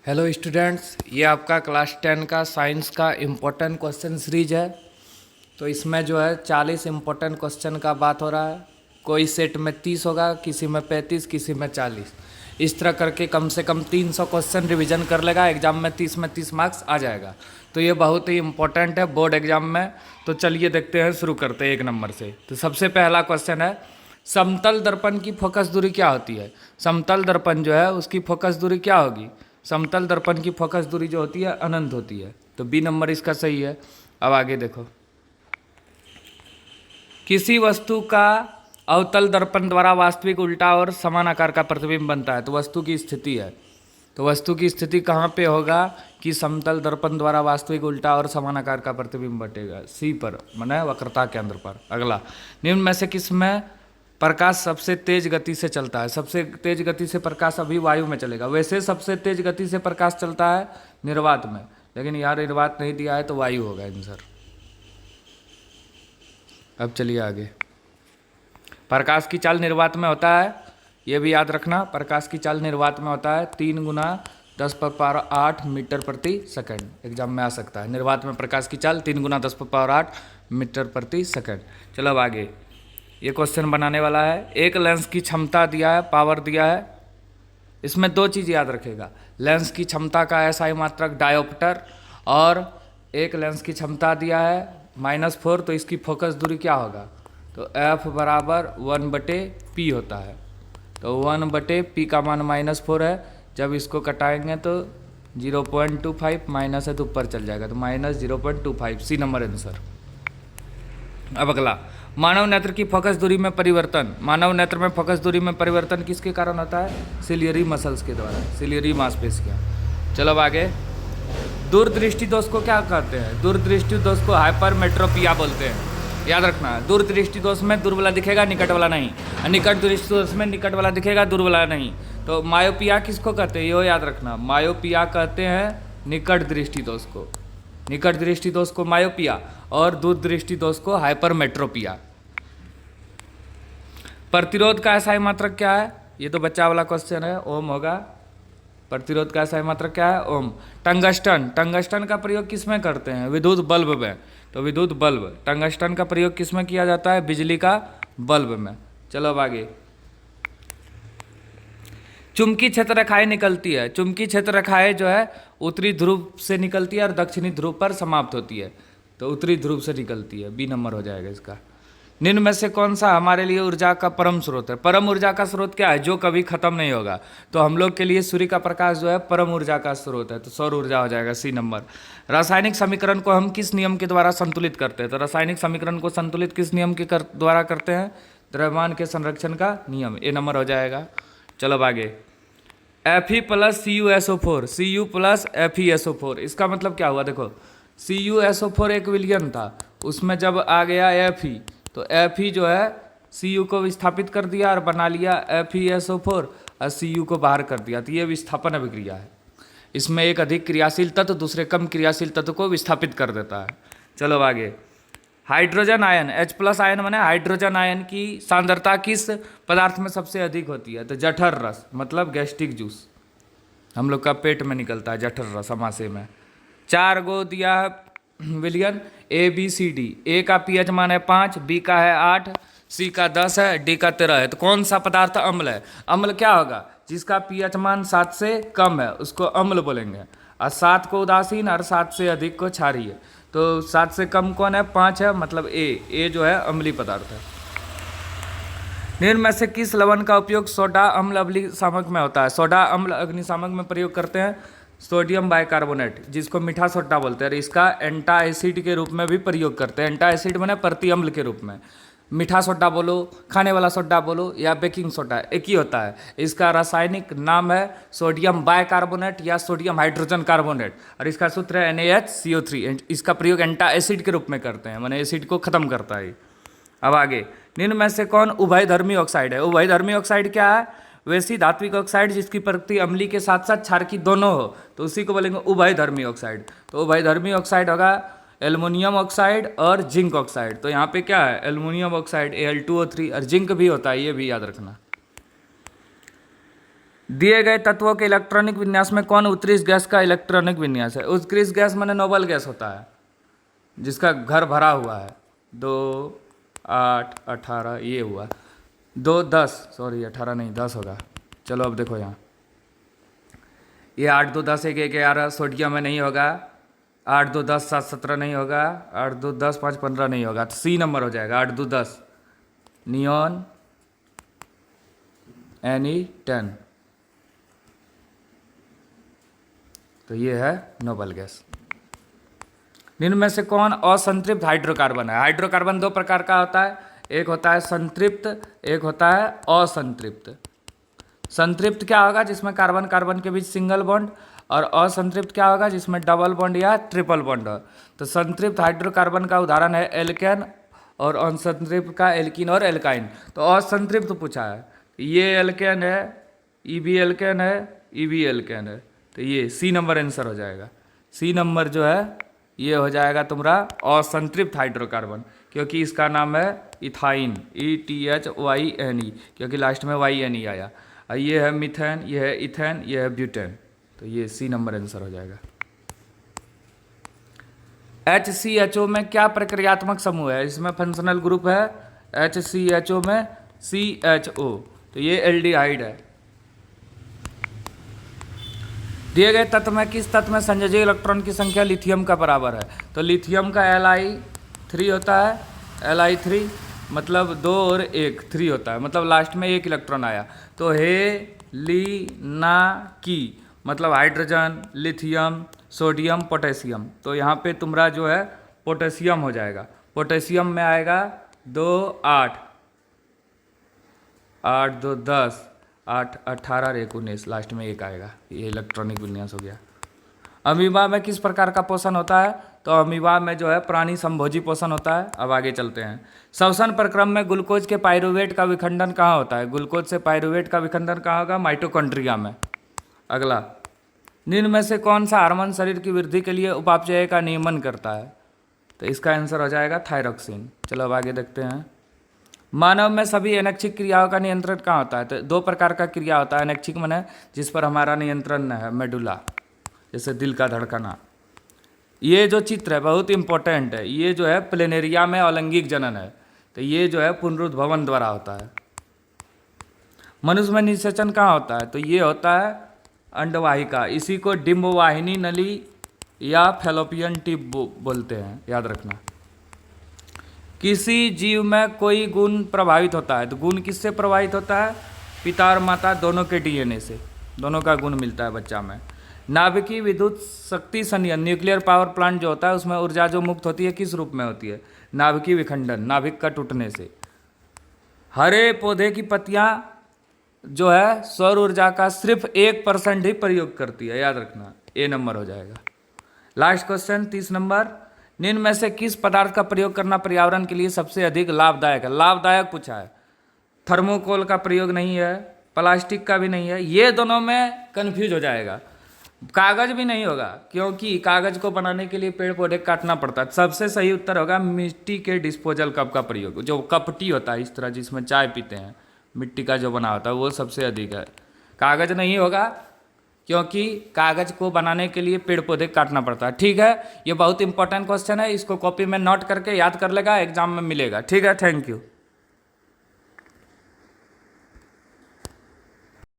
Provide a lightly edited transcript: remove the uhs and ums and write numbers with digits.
Hello students, ये आपका class 10 का साइंस का इम्पोर्टेंट क्वेश्चन सीरीज है। तो इसमें जो है 40 इम्पोर्टेंट क्वेश्चन का बात हो रहा है। कोई सेट में 30 होगा, किसी में 35, किसी में 40। इस तरह करके कम से कम 300 क्वेश्चन रिवीजन कर लेगा। एग्जाम में 30 मार्क्स आ जाएगा। तो ये बहुत ही इम्पोर्टेंट है बोर्ड एग्जाम में। तो चलिए देखते हैं, शुरू करते हैं 1 नंबर से। तो सबसे पहला क्वेश्चन है, समतल दर्पण की फोकस दूरी क्या होती है। समतल दर्पण जो है उसकी फोकस दूरी क्या होगी। समतल दर्पण की फोकस दूरी जो होती है अनंत होती है। तो बी नंबर इसका सही है। अब आगे देखो, किसी वस्तु का अवतल दर्पण द्वारा वास्तविक उल्टा और समान आकार का प्रतिबिंब बनता है। तो वस्तु की स्थिति है। तो वस्तु की स्थिति कहाँ पे होगा कि समतल दर्पण द्वारा वास्तविक उल्टा और समान आकार का प्रतिबिंब बटेगा। सी पर, माने वक्रता केंद्र पर। अगला, निम्न में से किस में प्रकाश सबसे तेज गति से चलता है। सबसे तेज गति से प्रकाश अभी वायु में चलेगा। वैसे सबसे तेज गति से प्रकाश चलता है निर्वात में, लेकिन यार निर्वात नहीं दिया है तो वायु होगा आंसर। अब चलिए आगे, प्रकाश की चाल निर्वात में होता है, ये भी याद रखना। प्रकाश की चाल निर्वात में होता है 3 × 10⁸ मीटर प्रति सेकंड। एग्जाम में आ सकता है। निर्वात में प्रकाश की चाल 3 × 10⁸ मीटर प्रति सेकंड। चलो अब आगे, ये क्वेश्चन बनाने वाला है। एक लेंस की क्षमता दिया है, पावर दिया है। इसमें 2 चीज़ याद रखेगा। लेंस की क्षमता का SI मात्रक डायोप्टर, और एक लेंस की क्षमता दिया है -4। तो इसकी फोकस दूरी क्या होगा। तो F बराबर 1/P होता है। तो 1/P का मान -4 है। जब इसको कटाएंगे तो 0.25 माइनस है तो ऊपर चल जाएगा, तो -0.25। C number answer. अब अगला, मानव नेत्र की फोकस दूरी में परिवर्तन। मानव नेत्र में फोकस दूरी में परिवर्तन किसके कारण होता है। सिलियरी मसल्स के द्वारा, सिलियरी मांसपेशियां। चलो अब आगे, दूरदृष्टि दोष को क्या कहते हैं। दूरदृष्टि दोष को हाइपरमेट्रोपिया बोलते हैं। याद रखना है, दूरदृष्टि दोष में दूर वाला दिखेगा, निकट वाला नहीं। निकट दृष्टि दोष में निकट वाला दिखेगा, दूर वाला नहीं। तो मायोपिया किसको कहते हैं, ये याद रखना। मायोपिया कहते हैं निकट दृष्टि दोष को। निकट दृष्टि दोष को मायोपिया और दूरदृष्टि दोष को हाइपरमेट्रोपिया। प्रतिरोध का SI मात्रक क्या है, ये तो बच्चा वाला क्वेश्चन है, ओम होगा। प्रतिरोध का SI मात्रक क्या है, ओम। टंगस्टन, टंगस्टन का प्रयोग किस में करते हैं, विद्युत बल्ब में। तो विद्युत बल्ब, टंगस्टन का प्रयोग किस में किया जाता है, बिजली का बल्ब में। चलो अब आगे, चुंबकीय क्षेत्र रेखाएं निकलती है। चुंबकीय क्षेत्र रेखाएं जो है उत्तरी ध्रुव से निकलती है और दक्षिणी ध्रुव पर समाप्त होती है। तो उत्तरी ध्रुव से निकलती है, बी नंबर हो जाएगा इसका। निम्न में से कौन सा हमारे लिए ऊर्जा का परम स्रोत है। परम ऊर्जा का स्रोत क्या है, जो कभी खत्म नहीं होगा। तो हम लोग के लिए सूर्य का प्रकाश जो है परम ऊर्जा का स्रोत है। तो सौर ऊर्जा हो जाएगा, सी नंबर। रासायनिक समीकरण को हम किस नियम के द्वारा संतुलित करते हैं। तो रासायनिक समीकरण को संतुलित किस नियम के द्वारा करते हैं, द्रव्यमान के संरक्षण का नियम। ए नंबर हो जाएगा। चलो अब आगे, Fe + CuSO4, Cu + FeSO4, इसका मतलब क्या हुआ। देखो, CuSO4 एक विलयन था, उसमें जब आ गया Fe, तो Fe जो है Cu को विस्थापित कर दिया और बना लिया FeSO4 और Cu को बाहर कर दिया। तो ये विस्थापन अभिक्रिया है। इसमें एक अधिक क्रियाशील तत्व दूसरे कम क्रियाशील तत्व को विस्थापित कर देता है। चलो आगे, हाइड्रोजन आयन, H+ आयन माने हाइड्रोजन आयन की सांद्रता किस पदार्थ में सबसे अधिक होती है। तो जठर रस, मतलब गैस्ट्रिक जूस, हम लोग का पेट में निकलता है जठर रस अमाशय में। 4 गो दिया विलियन, ABCD। ए का pH मान है 5, बी का है 8, सी का 10 है, डी का 13 है। तो कौन सा पदार्थ अम्ल है। अम्ल क्या होगा, जिसका pH मान 7 से कम है उसको अम्ल बोलेंगे, और 7 को उदासीन और 7 से अधिक को क्षारीय। तो 7 से कम कौन है, 5 है, मतलब ए जो है अम्लीय पदार्थ है। निम्न में से किस लवण का उपयोग सोडा अम्ल अग्निशामक में होता है। सोडा अम्ल अग्निशामक में प्रयोग करते हैं सोडियम बाइकार्बोनेट, जिसको मीठा सोडा बोलते हैं। इसका एंटा एसिड के रूप में भी प्रयोग करते हैं। एंटा एसिड माने प्रति अम्ल के रूप में। मीठा सोडा बोलो, खाने वाला सोडा बोलो, या बेकिंग सोडा, एक ही होता है। इसका रासायनिक नाम है सोडियम बाइकार्बोनेट या सोडियम हाइड्रोजन कार्बोनेट, और इसका सूत्र है NaHCO3। इसका प्रयोग एंटा एसिड के रूप में करते हैं, माने एसिड को खत्म करता है। अब आगे, निम्न में से कौन उभयधर्मी ऑक्साइड है। उभयधर्मी ऑक्साइड क्या है, वैसी धात्विक ऑक्साइड जिसकी प्रकृति अम्लीय के साथ साथ क्षारकी दोनों हो, तो उसी को बोलेंगे उभयधर्मी ऑक्साइड। तो उभयधर्मी ऑक्साइड होगा एल्युमिनियम ऑक्साइड और जिंक ऑक्साइड। तो यहाँ पे क्या है, एल्युमिनियम ऑक्साइड Al2O3, और जिंक भी होता है, ये भी याद रखना। दिए गए तत्वों के इलेक्ट्रॉनिक विन्यास में कौन उत्कृष्ट गैस का इलेक्ट्रॉनिक विन्यास है? उत्कृष्ट गैस माने नोबल गैस होता है, जिसका घर भरा हुआ है। 2, 8, 18 ये हुआ, 2, 10, सॉरी 18 नहीं 10 होगा। चलो अब देखो यहाँ, ये 8, 2, 10, 1, 1, 11 सोडियम में नहीं होगा, 8, 2, 10, 7, 17 नहीं होगा, 8, 2, 10, 5, 15 नहीं होगा, तो सी नंबर हो जाएगा 8, 2, 10 नियॉन Ne10। तो ये है नोबल गैस। निम्न में से कौन असंतृप्त हाइड्रोकार्बन है? हाइड्रोकार्बन दो प्रकार का होता है, एक होता है संतृप्त, एक होता है असंतृप्त। संतृप्त क्या होगा? जिसमें कार्बन कार्बन के बीच सिंगल बॉन्ड, और असंतृप्त क्या होगा? जिसमें डबल बॉन्ड या ट्रिपल बॉन्ड हो। तो संतृप्त हाइड्रोकार्बन का उदाहरण है एल्केन, और असंतृप्त का एल्कीन और एल्काइन। तो असंतृप्त पूछा है, ये एल्केन है, ई भी एल्केन है, ई भी एल्केन है, तो ये सी नंबर आंसर हो जाएगा। सी नंबर जो है ये हो जाएगा तुम्हारा असंतृप्त हाइड्रोकार्बन, क्योंकि इसका नाम है इथाइन, ETHYNE, क्योंकि लास्ट में YNE आया। और ये है मिथेन, ये है इथेन, ये है ब्यूटेन, तो ये सी नंबर आंसर हो जाएगा। HCHO में क्या प्रक्रियात्मक समूह है? इसमें फंक्शनल ग्रुप है HCHO में CHO, तो ये एल्डिहाइड है। दिए गए तत्व में किस तत्व में संयोजी इलेक्ट्रॉन की संख्या लिथियम का बराबर है? तो लिथियम का Li3 होता है, Li3 मतलब 2 और 1 3 होता है, मतलब लास्ट में 1 इलेक्ट्रॉन आया। तो हे ली ना की मतलब हाइड्रोजन, लिथियम, सोडियम, पोटेशियम। तो यहाँ पे तुम्हारा जो है पोटेशियम हो जाएगा। पोटेशियम में आएगा 2, 8, 8, 2, 10, 8, 18 और 1, 19, लास्ट में 1 आएगा। ये इलेक्ट्रॉनिक विन्यास हो गया। अमीबा में किस प्रकार का पोषण होता है? तो अमीबा में जो है प्राणी संभोजी पोषण होता है। अब आगे चलते हैं। श्वसन प्रक्रम में ग्लूकोज के पायरुवेट का विखंडन कहाँ होता है? ग्लूकोज से पायरुवेट का विखंडन कहाँ होगा? माइटोकॉन्ड्रिया में। अगला, निम्न में से कौन सा हार्मोन शरीर की वृद्धि के लिए उपापचय का नियमन करता है? तो इसका आंसर हो जाएगा थायरॉक्सिन। चलो अब आगे देखते हैं। मानव में सभी अनैच्छिक क्रियाओं का नियंत्रण कहाँ होता है? तो 2 प्रकार का क्रिया होता है। अनैच्छिक माने जिस पर हमारा नियंत्रण है, मेडुला, जैसे दिल का धड़कना। ये जो चित्र है बहुत इंपॉर्टेंट है। ये जो है प्लेनेरिया में अलैंगिक जनन है, तो ये जो है पुनरुद्भवन द्वारा होता है। मनुष्य में निषेचन कहाँ होता है? तो ये होता है अंडवाहिका, इसी को डिम्बवाहिनी नली या फैलोपियन ट्यूब बोलते हैं, याद रखना। किसी जीव में कोई गुण प्रभावित होता है, तो गुण किससे प्रभावित होता है? पिता और माता दोनों के DNA से, दोनों का गुण मिलता है बच्चा में। नाभिकीय विद्युत शक्ति संयंत्र, न्यूक्लियर पावर प्लांट जो होता है, उसमें ऊर्जा जो मुक्त होती है किस रूप में होती है? नाभिकीय विखंडन, नाभिक का टूटने से। हरे पौधे की पत्तियां जो है सौर ऊर्जा का सिर्फ 1% ही प्रयोग करती है, याद रखना। ए नंबर हो जाएगा। Last question 30 number. निम्न में से किस पदार्थ का प्रयोग करना पर्यावरण के लिए सबसे अधिक लाभदायक है? लाभदायक पूछा है। थर्मोकोल का प्रयोग नहीं है, प्लास्टिक का भी नहीं है, ये दोनों में कंफ्यूज हो जाएगा। कागज भी नहीं होगा, क्योंकि कागज को बनाने के लिए पेड़ पौधे काटना पड़ता है। सबसे सही उत्तर होगा मिट्टी के डिस्पोजल कप का प्रयोग, जो कपटी होता है इस तरह जिसमें चाय पीते हैं, मिट्टी का जो बना होता है वो सबसे अधिक है। कागज नहीं होगा, क्योंकि कागज को बनाने के लिए पेड़ पौधे काटना पड़ता है। ठीक है, ये बहुत इंपॉर्टेंट क्वेश्चन है, इसको कॉपी में नोट करके याद कर लेगा, एग्जाम में मिलेगा। ठीक है, थैंक यू।